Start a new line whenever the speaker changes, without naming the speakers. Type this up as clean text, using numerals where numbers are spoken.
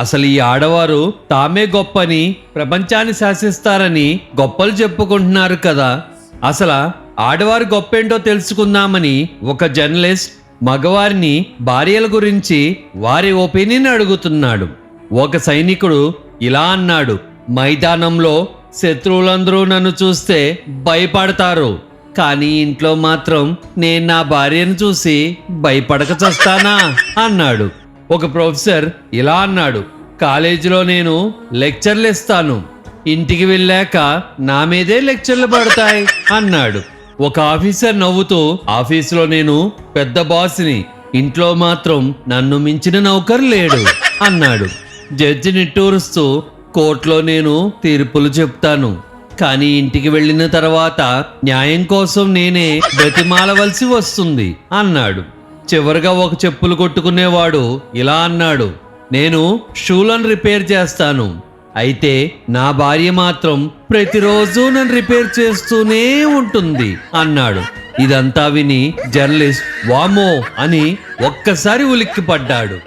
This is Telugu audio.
అసలు ఈ ఆడవారు తామే గొప్పని, ప్రపంచాన్ని శాసిస్తారని గొప్పలు చెప్పుకుంటున్నారు కదా. అసలు ఆడవారి గొప్పేంటో తెలుసుకుందామని ఒక జర్నలిస్ట్ మగవారిని భార్యల గురించి వారి ఒపీనియన్ అడుగుతున్నాడు. ఒక సైనికుడు ఇలా అన్నాడు: మైదానంలో శత్రువులందరూ నన్ను చూస్తే భయపడతారు, కానీ ఇంట్లో మాత్రం నేను నా భార్యను చూసి భయపడక చస్తానా అన్నాడు. ఒక ప్రొఫెసర్ ఇలా అన్నాడు: కాలేజీలో నేను లెక్చర్లు ఇస్తాను, ఇంటికి వెళ్ళాక నా మీదే లెక్చర్లు పడతాయి అన్నాడు. ఒక ఆఫీసర్ నవ్వుతూ, ఆఫీసులో నేను పెద్ద బాస్ని, ఇంట్లో మాత్రం నన్ను మించిన నౌకరు లేడు అన్నాడు. జడ్జి నిట్టూరుస్తూ, కోర్టులో నేను తీర్పులు చెప్తాను, కానీ ఇంటికి వెళ్ళిన తర్వాత న్యాయం కోసం నేనే బ్రతిమాలవలసి వస్తుంది అన్నాడు. చివరిగా ఒక చెప్పులు కొట్టుకునేవాడు ఇలా అన్నాడు: నేను షూలను రిపేర్ చేస్తాను, అయితే నా భార్య మాత్రం ప్రతిరోజు నన్ను రిపేర్ చేస్తూనే ఉంటుంది అన్నాడు. ఇదంతా విని జర్నలిస్ట్ వామ్మో అని ఒక్కసారి ఉలిక్కిపడ్డాడు.